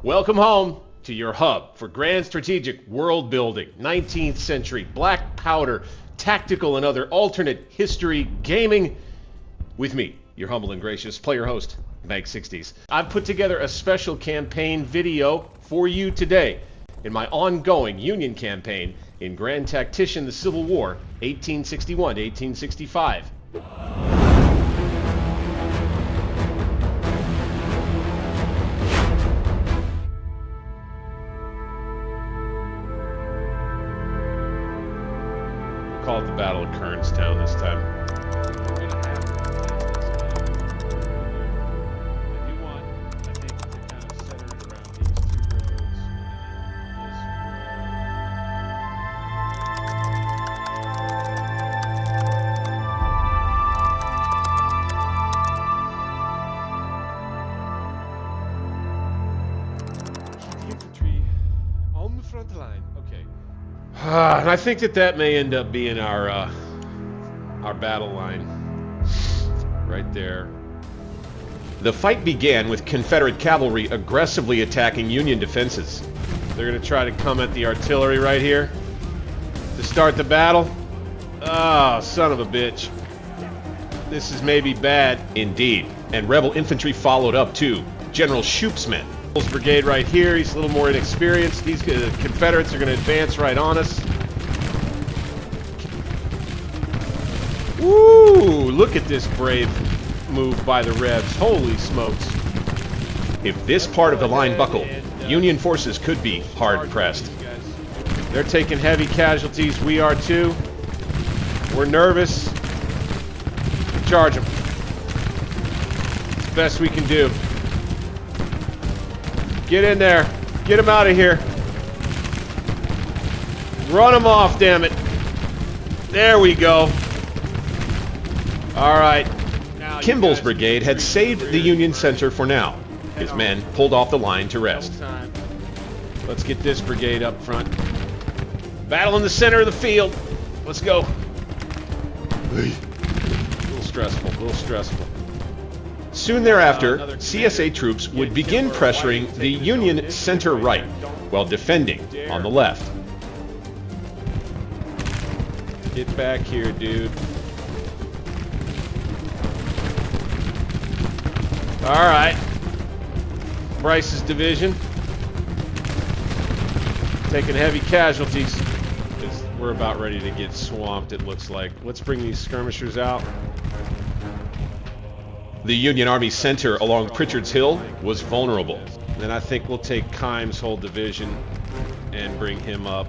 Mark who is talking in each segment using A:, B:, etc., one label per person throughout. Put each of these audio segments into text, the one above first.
A: Welcome home to your hub for grand strategic world building, 19th century, black powder, tactical and other alternate history gaming with me, your humble and gracious player host, Mag 60s. I've put together a special campaign video for you today in my ongoing Union campaign in Grand Tactician, the Civil War, 1861 to 1865. Call it the Battle of Kernstown this time. And I think that may end up being our battle line right there. The fight began with Confederate cavalry aggressively attacking Union defenses. They're going to try to come at the artillery right here to start the battle. Oh, son of a bitch. This is maybe bad. Indeed. And rebel infantry followed up too. General Shoup's men. Brigade right here, he's a little more inexperienced. These Confederates are going to advance right on us. Woo! Look at this brave move by the Rebs. Holy smokes. If this part of the line buckled, Union forces could be hard-pressed. They're taking heavy casualties. We are too. We're nervous. Charge them. It's the best we can do. Get in there. Get them out of here. Run them off, damn it. There we go. All right. Kimball's brigade had saved the Union center for now. His men pulled off the line to rest. Let's get this brigade up front. Battle in the center of the field. Let's go. A little stressful, a little stressful. Soon thereafter, CSA troops would begin pressuring the Union center right while defending on the left. Get back here, dude. All right. Bryce's division taking heavy casualties. We're about ready to get swamped, it looks like. Let's bring these skirmishers out. The Union Army center along Pritchard's Hill was vulnerable. Then I think we'll take Kimes' whole division and bring him up.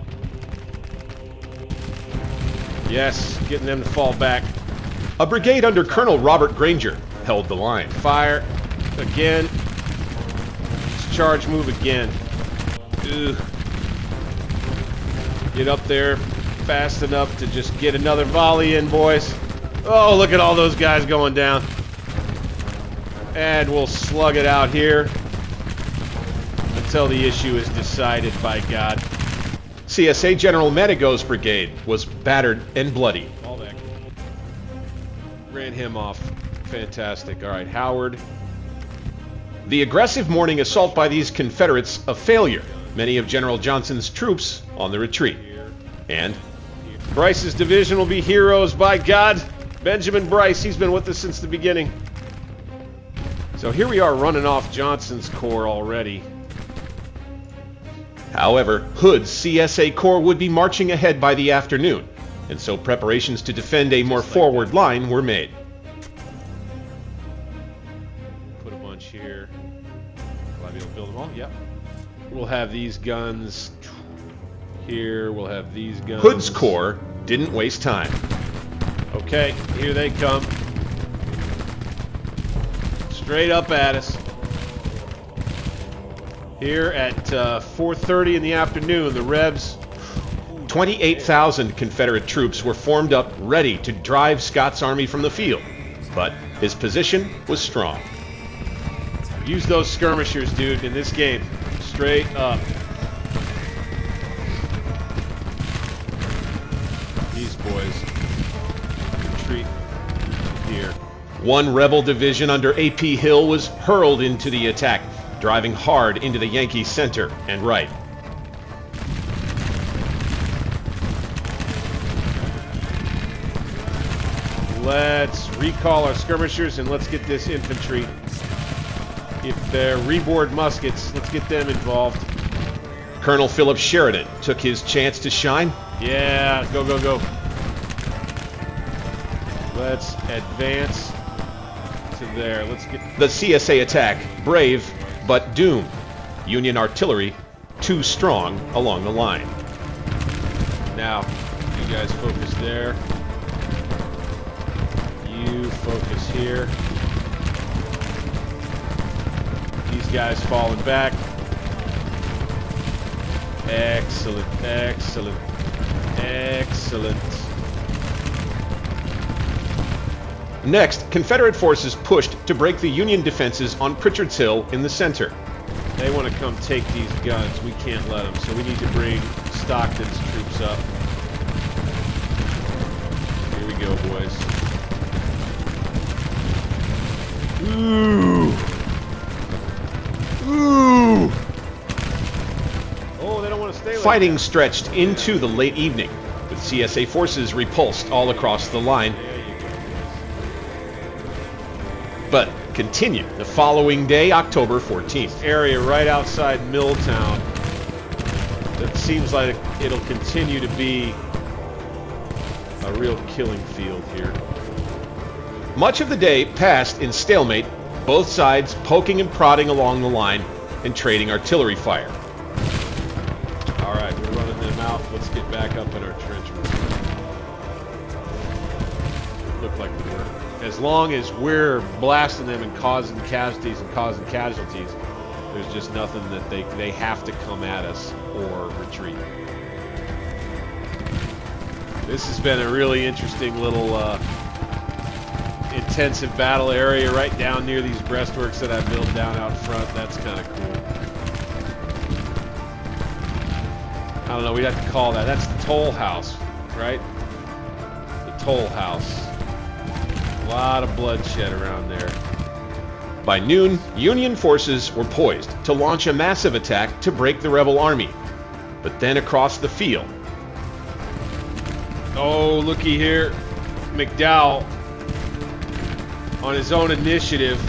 A: Yes, getting them to fall back. A brigade under Colonel Robert Granger held the line. Fire again. Let's charge move again. Ugh. Get up there fast enough to just get another volley in, boys. Oh, look at all those guys going down. And we'll slug it out here until the issue is decided, by God. CSA General Medigo's brigade was battered and bloody. All that. Ran him off. Fantastic. All right, Howard. The aggressive morning assault by these Confederates a failure. Many of General Johnston's troops on the retreat. And Bryce's division will be heroes, by God. Benjamin Bryce, he's been with us since the beginning. So here we are running off Johnston's Corps already. However, Hood's CSA Corps would be marching ahead by the afternoon, and so preparations to defend a more forward line were made. Put a bunch here. Will I be able to build them all? Yep. We'll have these guns here. We'll have these guns. Hood's Corps didn't waste time. Okay, here they come. Straight up at us. Here at 4:30 in the afternoon, the Rebs, 28,000 Confederate troops were formed up ready to drive Scott's army from the field, but his position was strong. Use those skirmishers, dude, in this game. Straight up. These boys retreat here. One rebel division under A.P. Hill was hurled into the attack.
B: driving hard into the Yankee center and right.
A: Let's recall our skirmishers and let's get this infantry. If they're reboard muskets, let's get them involved.
B: Colonel Philip Sheridan took his chance to shine.
A: Yeah, go, go, go. Let's advance to there. Let's get
B: the CSA attack, brave but doomed. Union artillery too strong along the line.
A: Now, you guys focus there. You focus here. These guys falling back. Excellent, excellent, excellent.
B: Next, Confederate forces pushed to break the Union defenses on Pritchard's Hill in the center.
A: They want to come take these guns. We can't let them, so we need to bring Stockton's troops up. Here we go, boys. Ooh! Ooh! Oh, they don't want to stay like
B: Fighting
A: that.
B: stretched into the late evening, with CSA forces repulsed all across the line, but continued the following day, October 14th.
A: Area right outside Milltown. It seems like it'll continue to be a real killing field here.
B: Much of the day passed in stalemate, both sides poking and prodding along the line and trading artillery fire.
A: All right, we're running them out. Let's get back up in our trenches. Look like we were. As long as we're blasting them and causing casualties, there's just nothing that they have to come at us or retreat. This has been a really interesting little intensive battle area right down near these breastworks that I built down out front. That's kind of cool. I don't know, we'd have to call that. That's the toll house, right? The toll house. A lot of bloodshed around there.
B: By noon, Union forces were poised to launch a massive attack to break the rebel army. But then across the field...
A: Oh, looky here. McDowell, on his own initiative,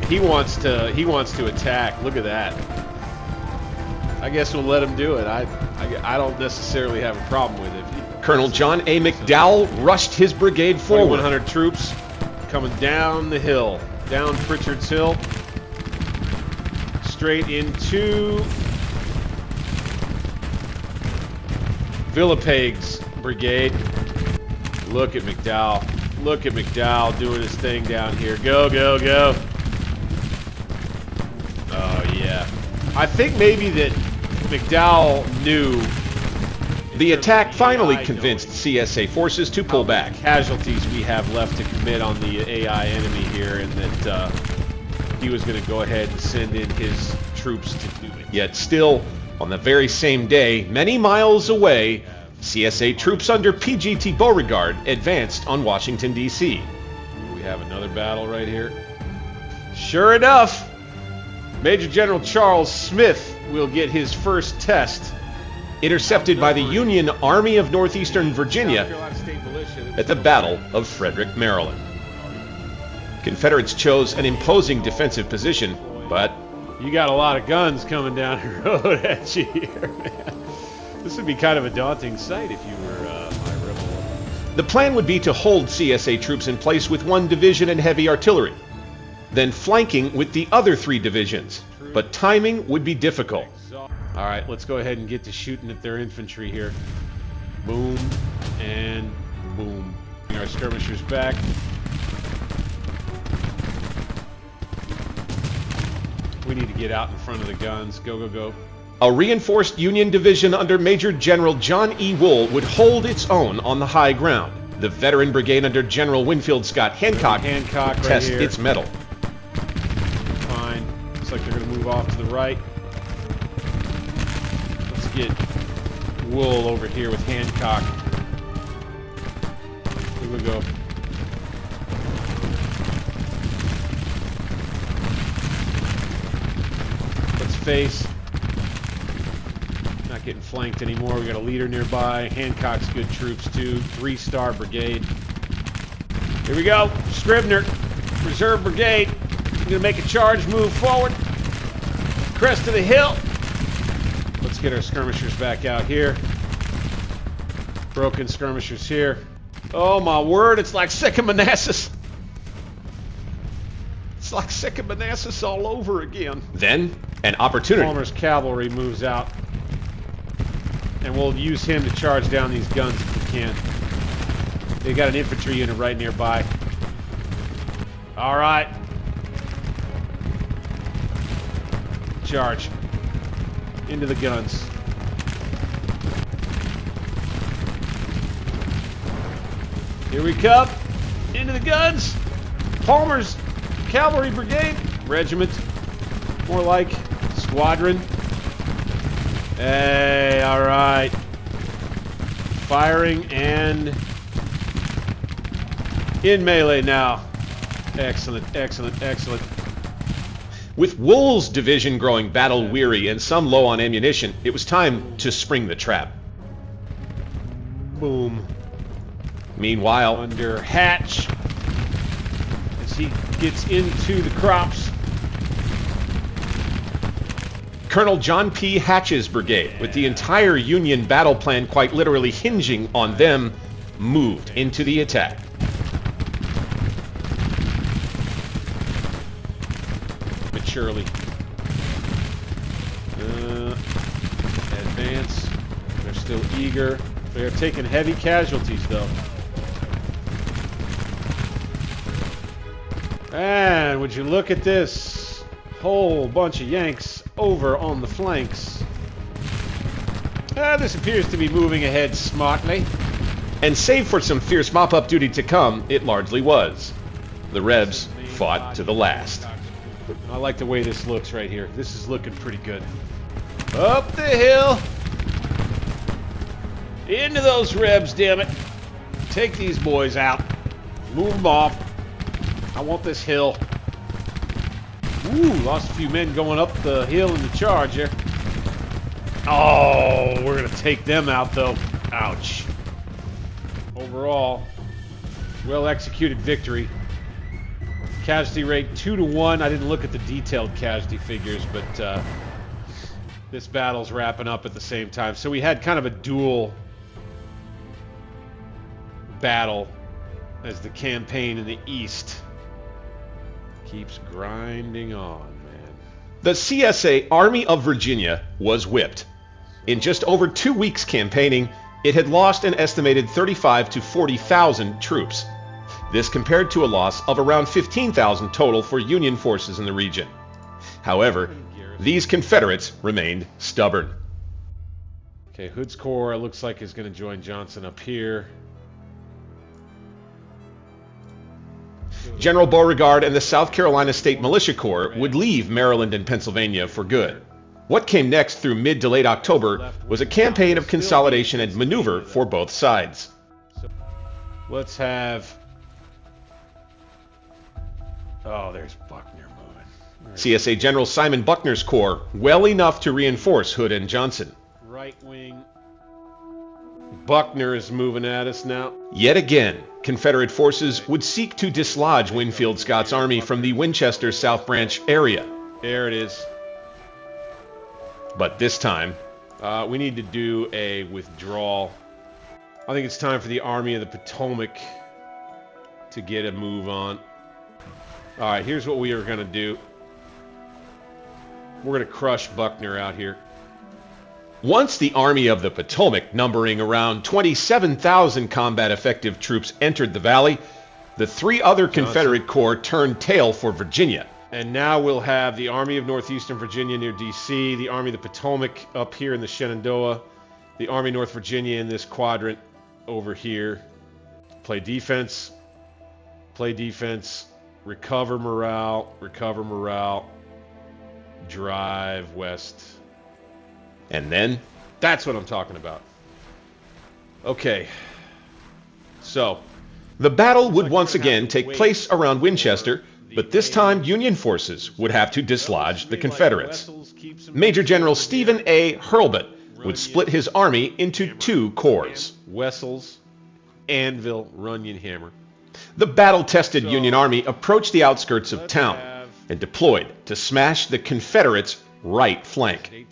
A: he wants to attack. Look at that. I guess we'll let him do it. I don't necessarily have a problem with it.
B: Colonel John A. McDowell rushed his brigade forward.
A: 100 troops coming down the hill, down Pritchard's Hill, straight into Villapeg's brigade. Look at McDowell. Look at McDowell doing his thing down here. Go, go, go. Oh, yeah. I think maybe that McDowell knew.
B: The attack finally convinced CSA forces to pull back.
A: Casualties we have left to commit on the AI enemy here, and that he was going to go ahead and send in his troops to do it.
B: Yet still, on the very same day, many miles away, CSA troops under PGT Beauregard advanced on Washington, D.C.
A: We have another battle right here. Sure enough, Major General Charles Smith will get his first test.
B: Intercepted by the Union Army of Northeastern Virginia at the Battle of Frederick, Maryland. Confederates chose an imposing defensive position, but
A: you got a lot of guns coming down the road at you here, man. This would be kind of a daunting sight if you were my rebel.
B: The plan would be to hold CSA troops in place with one division and heavy artillery, then flanking with the other 3 divisions. But timing would be difficult.
A: All right, let's go ahead and get to shooting at their infantry here. Boom and boom. Bring our skirmishers back. We need to get out in front of the guns. Go, go, go.
B: A reinforced Union division under Major General John E. Wool would hold its own on the high ground. The veteran brigade under General Winfield Scott Hancock
A: right
B: test
A: here.
B: its mettle.
A: Fine. Looks like they're going to move off to the right. Let's get Wool over here with Hancock. Here we go. face. Not getting flanked anymore. We got a leader nearby. Hancock's good troops too. 3-star brigade. Here we go. Scribner, reserve brigade. We're gonna make a charge, move forward. Crest of the hill. Let's get our skirmishers back out here. Broken skirmishers here. Oh my word, it's like Second Manassas. It's like Second Manassas all over again.
B: Then, an opportunity.
A: Palmer's cavalry moves out. And we'll use him to charge down these guns if we can. They got an infantry unit right nearby. All right. Charge. Into the guns. Here we come. Into the guns. Palmer's cavalry brigade. Regiment. More like squadron. Hey, all right. Firing and in melee now. Excellent, excellent, excellent.
B: With Wool's division growing battle-weary and some low on ammunition, it was time to spring the trap.
A: Boom.
B: Meanwhile,
A: Under Hatch, as he gets into the crops.
B: Colonel John P. Hatch's brigade, with the entire Union battle plan quite literally hinging on them, moved into the attack.
A: Maturely. Advance. They're still eager. They're taking heavy casualties, though. And would you look at this? Whole bunch of Yanks over on the flanks. This appears to be moving ahead smartly.
B: And save for some fierce mop-up duty to come, it largely was. The Rebs fought to the last.
A: I like the way this looks right here. This is looking pretty good. Up the hill. Into those Rebs, damn it. Take these boys out. Move them off. I want this hill. Ooh, lost a few men going up the hill in the charge here. Oh, we're going to take them out, though. Ouch. Overall, well-executed victory. Casualty rate 2-1. I didn't look at the detailed casualty figures, but this battle's wrapping up at the same time. So we had kind of a dual battle as the campaign in the East keeps grinding on, man.
B: The CSA Army of Virginia was whipped. In just over 2 weeks campaigning, it had lost an estimated 35,000 to 40,000 troops. This compared to a loss of around 15,000 total for Union forces in the region. However, these Confederates remained stubborn.
A: Okay, Hood's Corps looks like is going to join Johnson up here.
B: General Beauregard and the South Carolina State Militia Corps would leave Maryland and Pennsylvania for good. What came next through mid to late October was a campaign of consolidation and maneuver for both sides.
A: Let's have... Oh, there's Buckner moving.
B: CSA General Simon Buckner's corps well enough to reinforce Hood and Johnson.
A: Right wing. Buckner is moving at us now.
B: Yet again, Confederate forces would seek to dislodge Winfield Scott's army from the Winchester South Branch area.
A: There it is.
B: But this time,
A: we need to do a withdrawal. I think it's time for the Army of the Potomac to get a move on. All right, here's what we are going to do. We're going to crush Buckner out here.
B: Once the Army of the Potomac, numbering around 27,000 combat-effective troops, entered the valley, the three other Confederate corps turned tail for Virginia.
A: And now we'll have the Army of Northeastern Virginia near D.C., the Army of the Potomac up here in the Shenandoah, the Army of North Virginia in this quadrant over here. Play defense, recover morale, drive west.
B: And then,
A: that's what I'm talking about. Okay. So,
B: the battle would once again take place around Winchester, But this time, Union forces would have to dislodge the Confederates. Major General Stephen A. Hurlbut would split his army into 2 corps.
A: Wessels, anvil, Runyon hammer.
B: The battle-tested Union Army approached the outskirts of town and deployed to smash the Confederates' right flank.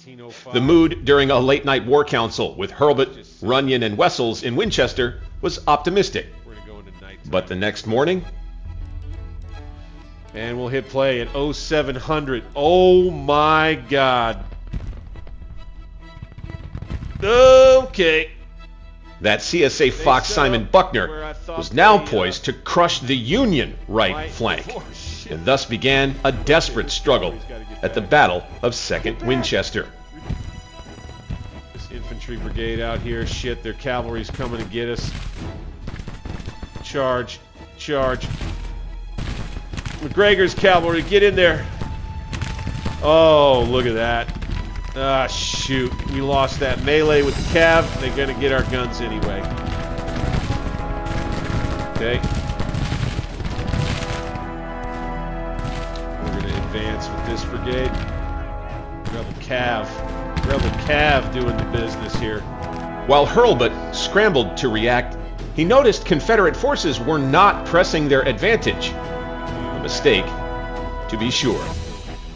B: The mood during a late-night war council with Hurlbut, Runyon, and Wessels in Winchester was optimistic. But the next morning...
A: And we'll hit play at 0700. Oh my God. Okay.
B: That CSA Fox Simon Buckner was now poised to crush the Union right flank, and thus began a desperate struggle at the Battle of 2nd Winchester.
A: This infantry brigade out here, shit, their cavalry's coming to get us. Charge, charge. McGregor's cavalry, get in there. Oh, look at that. Ah, shoot. We lost that melee with the cav. They're going to get our guns anyway. Okay. We're going to advance with this brigade. Rebel cav doing the business here.
B: While Hurlbut scrambled to react, he noticed Confederate forces were not pressing their advantage. A mistake, to be sure.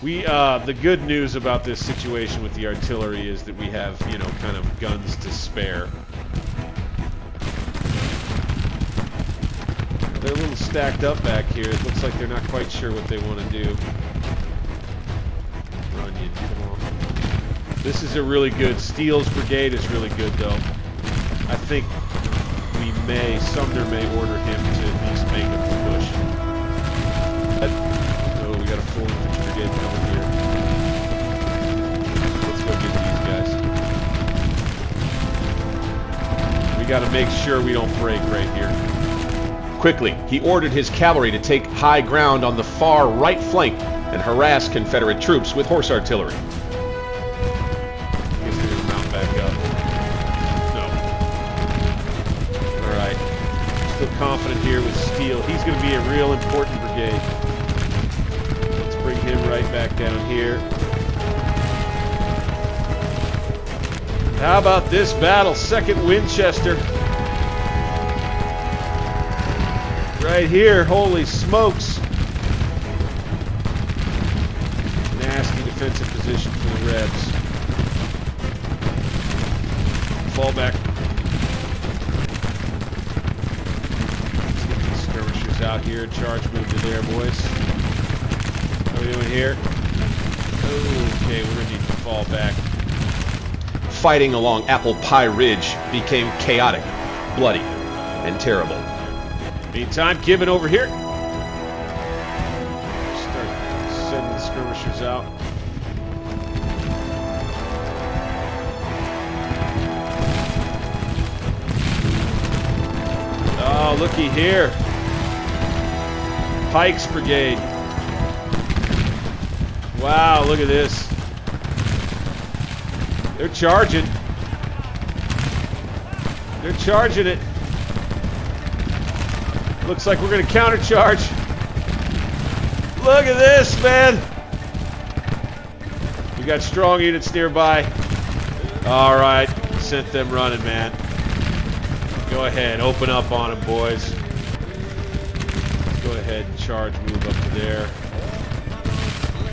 A: The good news about this situation with the artillery is that we have, you know, kind of guns to spare. They're a little stacked up back here. It looks like they're not quite sure what they want to do. Runyon, come on. This is a really good. Steele's brigade is really good, though. I think Sumner may order him to at least make a push. Oh, we got a full infantry brigade coming here. Let's go get these guys. We got to make sure we don't break right here.
B: Quickly, he ordered his cavalry to take high ground on the far right flank and harass Confederate troops with horse artillery.
A: I guess they're going to mount back up. No. All right. Still confident here with Steele. He's going to be a real important brigade. Bring him right back down here. How about this battle? 2nd Winchester. Right here. Holy smokes. Nasty defensive position for the Rebs. Fall back. Let's get these skirmishers out here. Charge move to there, boys. What are we doing here? Okay, we're going to need to fall back.
B: Fighting along Apple Pie Ridge became chaotic, bloody, and terrible.
A: Meantime, Gibbon over here. Start sending the skirmishers out. Oh, looky here. Pike's brigade. Wow, look at this. They're charging. They're charging it. Looks like we're going to countercharge. Look at this, man. We got strong units nearby. All right, sent them running, man. Go ahead, open up on them, boys. Go ahead and charge, move up to there.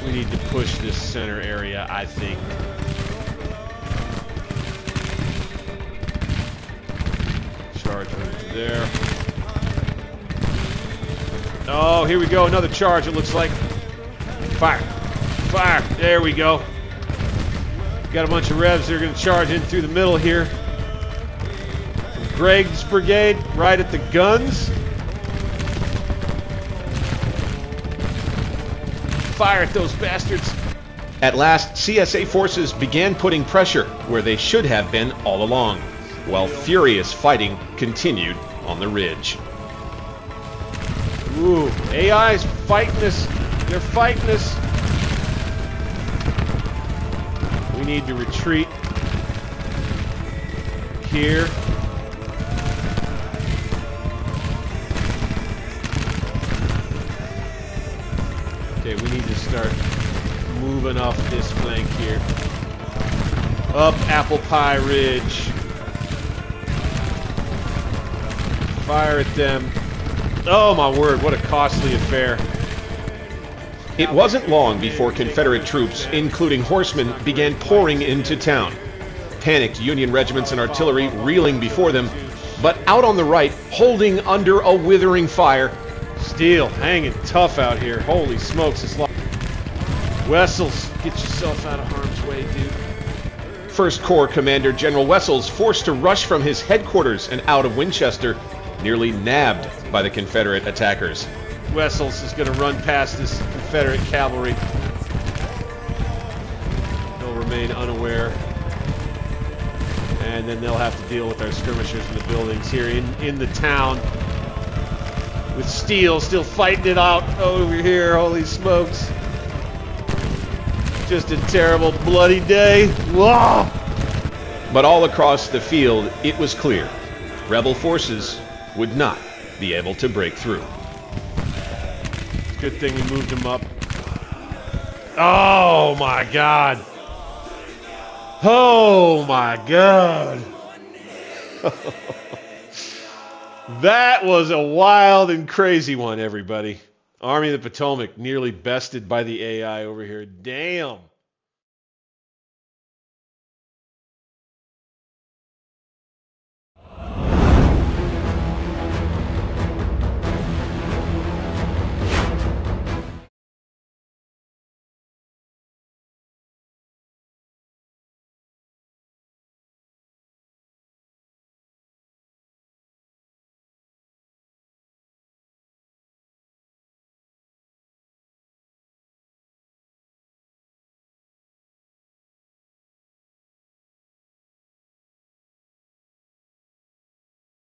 A: We need to push this center area, I think. Charge move to there. Oh, here we go. Another charge, it looks like. Fire. Fire. There we go. Got a bunch of Revs that are going to charge in through the middle here. Gregg's brigade right at the guns. Fire at those bastards.
B: At last, CSA forces began putting pressure where they should have been all along, while furious fighting continued on the ridge.
A: Ooh, AI's fighting us. They're fighting us. We need to retreat here. Okay, we need to start moving off this flank here. Up Apple Pie Ridge. Fire at them. Oh my word, what a costly affair.
B: It wasn't long before Confederate troops, including horsemen, began pouring into town. Panicked Union regiments and artillery reeling before them, but out on the right, holding under a withering fire.
A: Steel hanging tough out here. Holy smokes, it's like Wessels, get yourself out of harm's way, dude.
B: 1st Corps Commander General Wessels, forced to rush from his headquarters and out of Winchester, nearly nabbed by the Confederate attackers.
A: Wessels is going to run past this Confederate cavalry. They'll remain unaware. And then they'll have to deal with our skirmishers in the buildings here in the town. With Steele still fighting it out over here. Holy smokes. Just a terrible, bloody day. Whoa!
B: But all across the field, it was clear. Rebel forces would not be able to break through.
A: Good thing we moved him up. Oh my God. Oh my God. That was a wild and crazy one, everybody. Army of the Potomac nearly bested by the AI over here. Damn.